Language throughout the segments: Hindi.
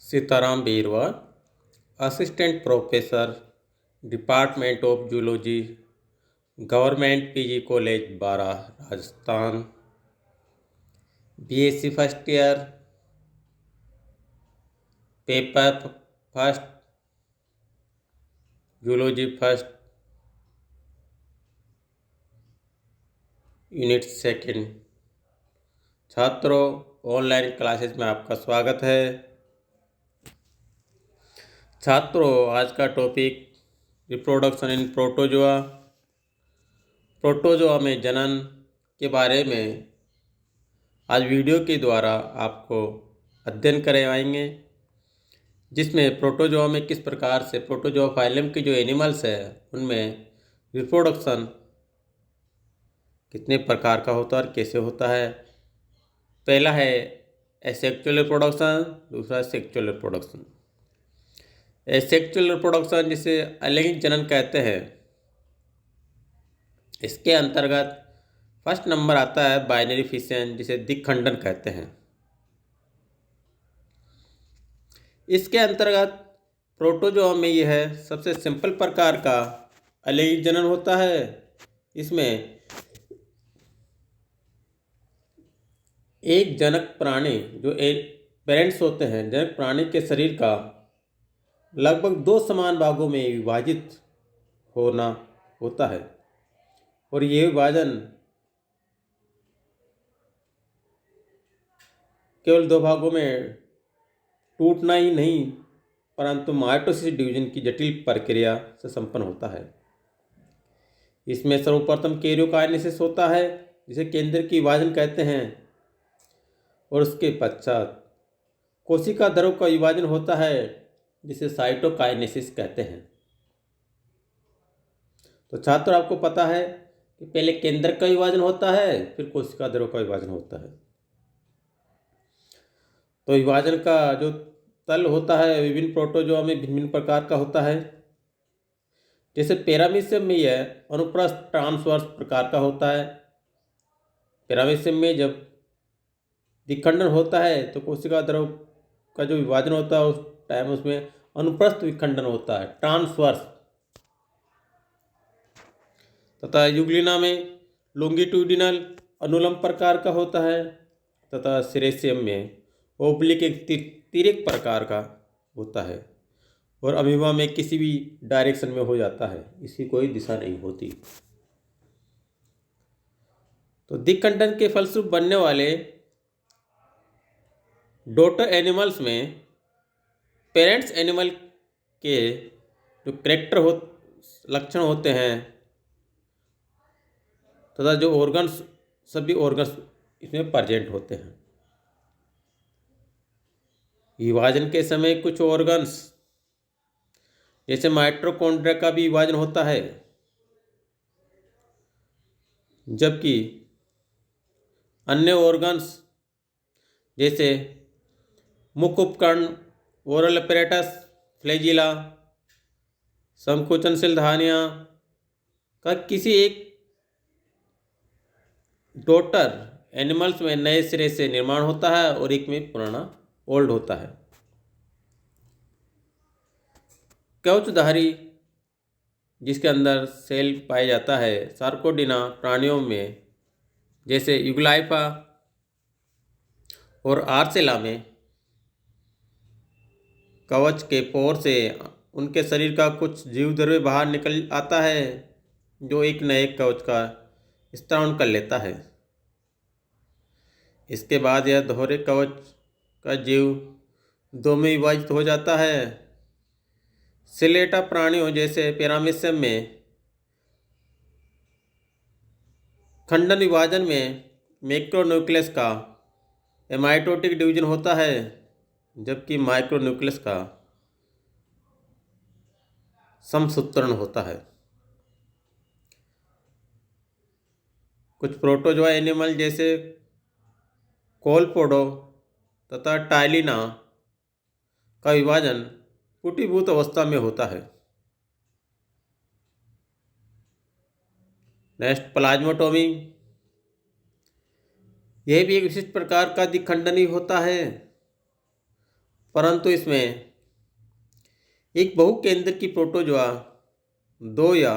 Sitaram Bairwa, assistant professor, department of zoology, government PG college Bara, Rajasthan. BSc first year, paper first, zoology first, unit second. छात्रों, ऑनलाइन क्लासेस में आपका स्वागत है। छात्रों, आज का topic reproduction in protozoa. Protozoa में जनन के बारे में आज वीडियो के द्वारा आपको अध्ययन करवाएंगे, जिसमें प्रोटोजोआ में किस प्रकार से प्रोटोजोआ फाइलम के जो एनिमल्स है उनमें रिप्रोडक्शन कितने प्रकार का होता है और कैसे होता है। पहला है एसेक्सुअल रिप्रोडक्शन, दूसरा सेक्सुअल रिप्रोडक्शन। एसेक्सुअल रिप्रोडक्शन जिसे अलैंगिक जनन कहते हैं, इसके अंतर्गत फर्स्ट नंबर आता है बाइनरी फिशन, जिसे दिक्खंडन कहते हैं। इसके अंतर्गत प्रोटोजोआ में यह सबसे सिंपल प्रकार का अलैंगिक जनन होता है। इसमें एक जनक प्राणी जो एक पेरेंट्स होते हैं, जनक प्राणी के शरीर का लगभग दो समान भागों में विभाजित होना होता है, और ये विभाजन केवल दो भागों में टूटना ही नहीं, परंतु माइटोसिस डिवीजन की जटिल प्रक्रिया से संपन्न होता है। इसमें सर्वप्रथम कैरियोकाइनेसिस होता है, जिसे केंद्र की विभाजन कहते हैं, और उसके पश्चात कोशिका ध्रुव का विभाजन होता है, जिसे साइटोकाइनेसिस कहते हैं। तो छात्र, आपको पता है कि पहले केंद्र का विभाजन होता है, फिर कोशिका ध्रुव का विभाजन होता है। तो विभाजन का जो तल होता है विभिन्न प्रोटोजोआ में भिन्न भिन्न प्रकार का होता है। जैसे पैरामीशियम में यह अनुप्रस्थ ट्रांसवर्स प्रकार का होता है। पैरामीशियम में जब विखंडन होता है तो कोशिका ध्रुव का जो विभाजन होता है उस टाइम उसमें अनुप्रस्थ विखंडन होता है, ट्रांसवर्स। तथा यूग्लिना में लॉन्गिट्यूडिनल अनुलंब प्रकार का होता है, तथा सिरेशियम में ओब्लिक एक तिर्यक प्रकार का होता है, और अमीबा में किसी भी डायरेक्शन में हो जाता है, इसकी कोई दिशा नहीं होती। तो दिक्खंडन के फलस्वरूप बनने वाले डॉटर एनिमल्स में पेरेंट्स एनिमल के जो लक्षण होते हैं तथा जो ऑर्गन्स, सभी ऑर्गन्स इसमें प्रेजेंट होते हैं। विभाजन के समय कुछ ऑर्गन्स जैसे माइटोकॉन्ड्रिया का भी विभाजन होता है, जबकि अन्य ऑर्गन्स जैसे मुख उपकरण, ओरल अपैरेटस, फ्लैजिला, संकुचनशील धानियाँ का किसी एक डॉटर एनिमल्स में नए सिरे से निर्माण होता है और एक में पुराना ओल्ड होता है। कवचधारी जिसके अंदर सेल पाया जाता है, सार्कोडिना प्राणियों में जैसे युगलाइफा और आर्सेला में कवच के पोर से उनके शरीर का कुछ जीवद्रव्य बाहर निकल आता है, जो एक नए कवच का स्त्रावन कर लेता है। इसके बाद यह दोहरे कवच का जीव दो में विभाजित हो जाता है। सिलेटा प्राणियों जैसे पैरामीशियम में खंडन विभाजन में मैक्रोन्यूक्लियस का एमाइटोटिक डिवीजन होता है, जबकि माइक्रोन्यूक्लियस का समसूत्रण होता है। कुछ प्रोटोजोआ एनिमल जैसे कोलपोडो तथा टाइलिना का विभाजन कुटीभूत अवस्था में होता है। Next, plasmotomy. यह भी एक विशिष्ट प्रकार का दिक्खंडन ही होता है। परंतु इसमें एक बहुकेंद्र की प्रोटोजोआ दो या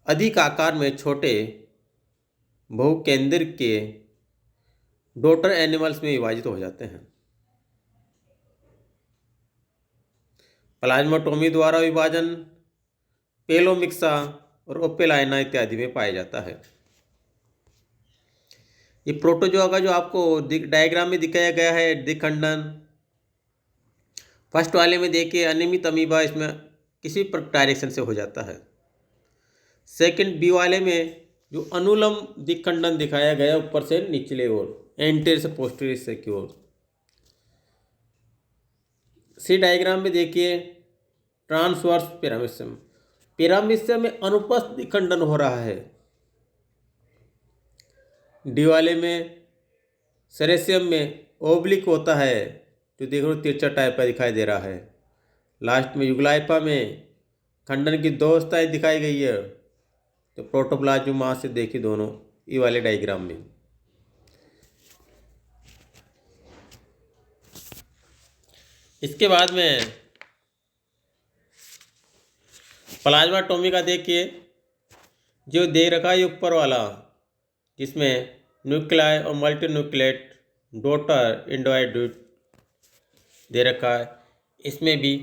अधिक आकार में छोटे बहुकेंद्र के डॉटर एनिमल्स में विभाजित हो जाते हैं। प्लाज्माटोमी द्वारा विभाजन पेलोमिक्सा और ओपेलाइना इत्यादि में पाया जाता है। ये प्रोटोजोआ का जो आपको डायग्राम में दिखाया गया है द्विखंडन, फर्स्ट वाले में देखिए अनियमित अमीबा इसमें किसी पर डायरेक्शन से हो जाता है। सेकंड बी वाले में जो अनुलम द्विखंडन दिखाया गया ऊपर से निचले ओर, एंटीरियर से पोस्टीरियर से की ओर। सी डायग्राम में देखिए ट्रांसवर्स पिरामिड पिरामिड में अनुपस्थित द्विखंडन हो रहा है। डी वाले में सेरेसियम में ओब्लिक होता है, जो देखो तिरछा टाइप का दिखाई दे रहा है। लास्ट में युगलाइपा में खंडन की दो अवस्थाएं दिखाई गई है। तो प्रोटोप्लाज्म वहाँ से देखिए दोनों ये वाले डायग्राम में। इसके बाद में प्लाज्माटोमी का देखिए, जो दे रखा है ऊपर वाला, जिसमें न्यूक्लियाई और मल्टी न्यूक्लिएट डॉटर इंडोइड दे रखा है। इसमें भी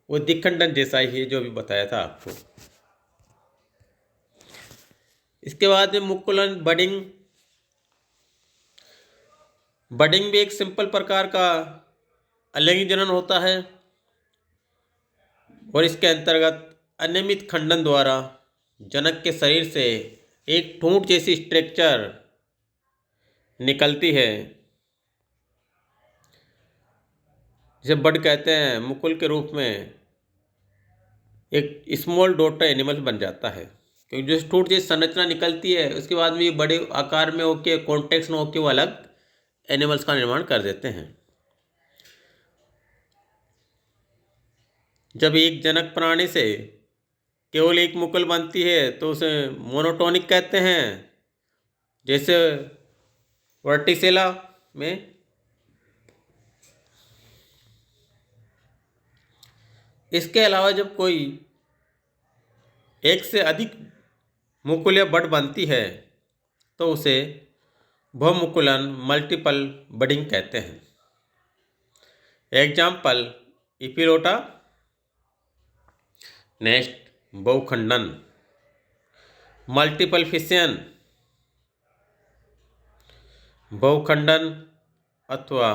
वो द्विखंडन जैसा ही है जो भी बताया था आपको। इसके बाद में मुकुलन बडिंग भी एक सिंपल प्रकार का अलिंगी जनन होता है और इसके अंतर्गत अनियमित खंडन द्वारा जनक के शरीर से एक ठूंठ जैसी स्ट्रक्चर निकलती है, जिसे बड कहते हैं। मुकुल के रूप में एक स्मॉल डॉटर एनिमल बन जाता है, क्योंकि जो ठूंठ जैसी संरचना निकलती है उसके बाद में ये बड़े आकार में होके कॉन्टेक्स में होके वो अलग एनिमल्स का निर्माण कर देते हैं। जब एक जनक प्राणी से केवल एक मुकुल बनती है तो उसे मोनोटोनिक कहते हैं, जैसे वर्टिसेला में। इसके अलावा जब कोई एक से अधिक मुकुल या बड बनती है तो उसे बहुमुकुलन मल्टीपल बडिंग कहते हैं। एग्जाम्पल इपिलोटा, नेक्स्ट बहुखंडन, मल्टीपल फिशन बहुखंडन अथवा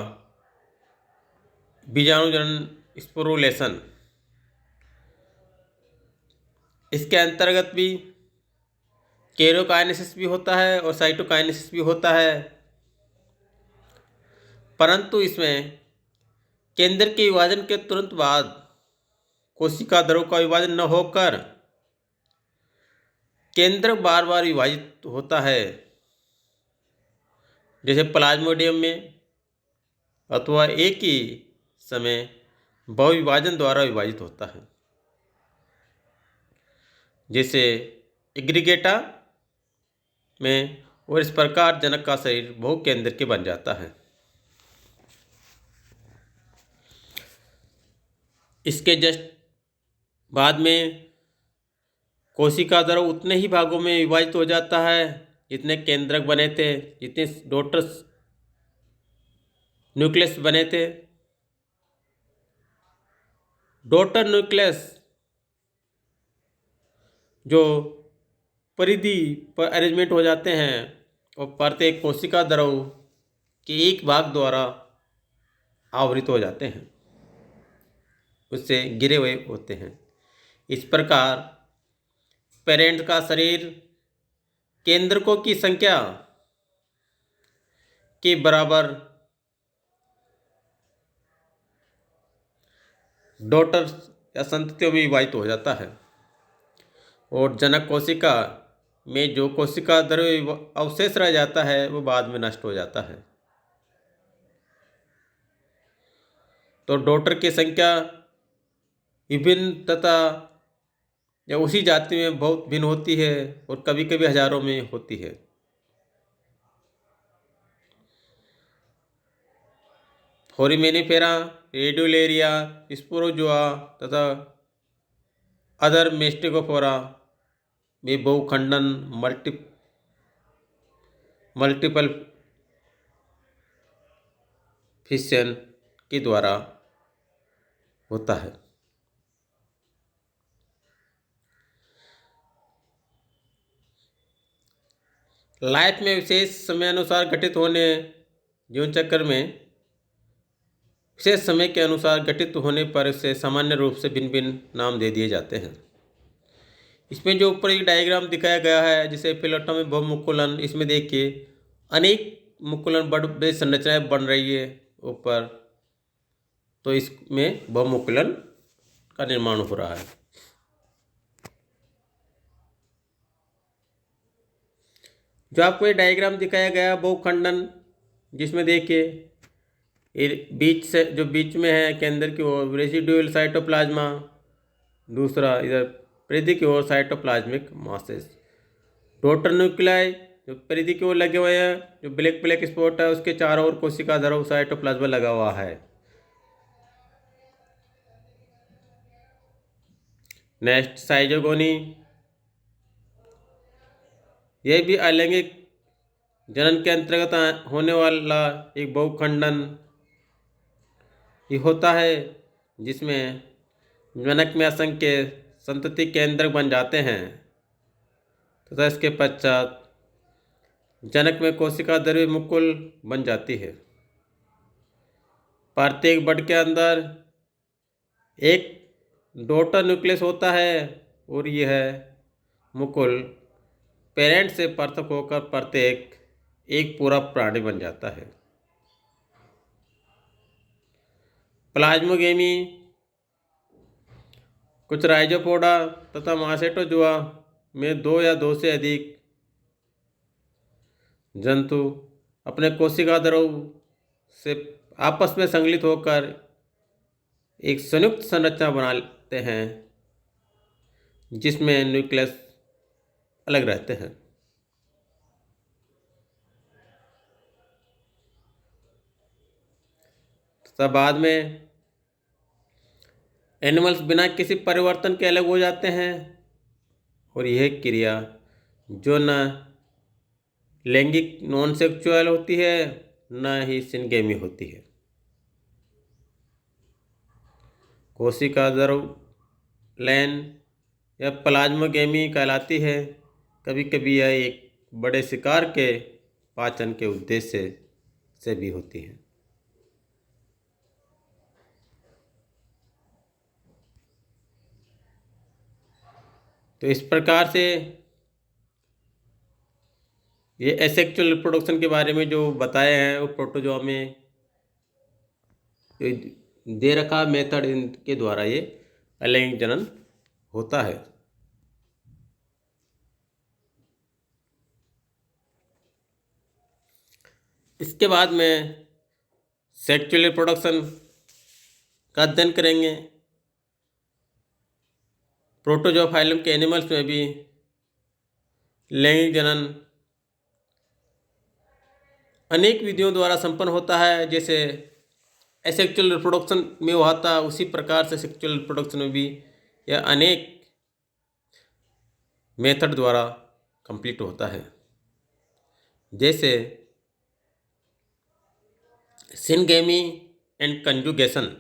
बीजाणुजनन स्पोरुलेशन। इसके अंतर्गत भी कैरियोकाइनेसिस भी होता है और साइटोकाइनेसिस भी होता है, परंतु इसमें केंद्र के विभाजन के तुरंत बाद कोशिका द्रव का विभाजन न होकर केंद्र बार बार विभाजित होता है, जैसे प्लाज्मोडियम में, अथवा एक ही समय बहुविभाजन द्वारा विभाजित होता है, जैसे एग्रीगेटा में। और इस प्रकार जनक का शरीर बहुकेंद्र के बन जाता है। इसके जस्ट बाद में कोशिका द्रव उतने ही भागों में विभाजित हो जाता है जितने केंद्रक बने थे, जितने डॉटर्स न्यूक्लियस बने थे। डॉटर न्यूक्लियस जो परिधि पर अरेंजमेंट हो जाते हैं और प्रत्येक कोशिका द्रव के एक भाग द्वारा आवृत हो जाते हैं, उससे घिरे हुए होते हैं। इस प्रकार पेरेंट का शरीर केंद्रकों की संख्या के बराबर डॉटर या संततियों में विभाजित हो जाता है और जनक कोशिका में जो कोशिका द्रव्य अवशेष रह जाता है वो बाद में नष्ट हो जाता है। तो डॉटर की संख्या विभिन्न तथा या उसी जाति में बहुत भिन्न होती है और कभी कभी हजारों में होती है। फोरामिनिफेरा रेडियोलेरिया, स्पोरोजोआ तथा अदर मेस्टिकोफोरा में बहुखंडन मल्टीपल फिशन के द्वारा होता है। लाइफ में विशेष समय अनुसार घटित होने जीवन चक्र में विशेष समय के अनुसार घटित होने पर इसे सामान्य रूप से भिन्न भिन्न नाम दे दिए जाते हैं। इसमें जो ऊपर एक डायग्राम दिखाया गया है जिसे फिलोटोम में बहुमुकुलन, इसमें देखिए अनेक मुकुलन बड़े संरचनाएं बन रही है ऊपर, तो इसमें बहुमुकुलन का निर्माण हो रहा है। जो आपको ये डायग्राम दिखाया गया बहुखंडन, जिसमें देखिए बीच से जो बीच में है केंद्र की ओर रेसिड्यूल साइटोप्लाज्मा, दूसरा इधर परिधि की ओर साइटोप्लाज्मिक मासेस, डॉटर न्यूक्लियाई जो परिधि की ओर लगे हुए हैं, जो ब्लैक ब्लैक स्पॉट है उसके चारों ओर कोशिका ध्रुव साइटोप्लाज्मा लगा हुआ है। नेक्स्ट साइजोगोनी, यह भी अलैंगिक जनन के अंतर्गत होने वाला एक बहुखंडन ये होता है, जिसमें जनक में असंख्य संतति केंद्र बन जाते हैं तथा इसके पश्चात जनक में कोशिका द्रव्य मुकुल बन जाती है। प्रत्येक बड के अंदर एक डॉटर न्यूक्लियस होता है और यह मुकुल पेरेंट से पृथक होकर प्रत्येक एक पूरा प्राणी बन जाता है। प्लाज्मोगेमी, कुछ राइजोपोडा तथा मासेटोजुआ में दो या दो से अधिक जंतु अपने कोशिका द्रव से आपस में संगलित होकर एक संयुक्त संरचना बनाते हैं जिसमें न्यूक्लियस अलग रहते हैं। तथा बाद में एनिमल्स बिना किसी परिवर्तन के अलग हो जाते हैं और यह क्रिया जो न लैंगिक नॉन सेक्सुअल होती है न ही सिनगेमी होती है। कोशिका द्रव लैन या प्लाज्मोगेमी कहलाती है। कभी कभी यह एक बड़े शिकार के पाचन के उद्देश्य से भी होती है। तो इस प्रकार से ये एसेक्सुअल रिप्रोडक्शन के बारे में जो बताए हैं वो प्रोटोजोआ में दे रखा मेथड इनके द्वारा ये अलैंगिक जनन होता है। इसके बाद में सेक्सुअल रिप्रोडक्शन का अध्ययन करेंगे। प्रोटोजोआ फाइलम के एनिमल्स में भी लैंगिक जनन अनेक विधियों द्वारा संपन्न होता है। जैसे एसेक्सुअल रिप्रोडक्शन में हुआ था उसी प्रकार से सेक्सुअल रिप्रोडक्शन में भी यह अनेक मेथड द्वारा कंप्लीट होता है। जैसे सिनगेमी एंड कंजुगेशन,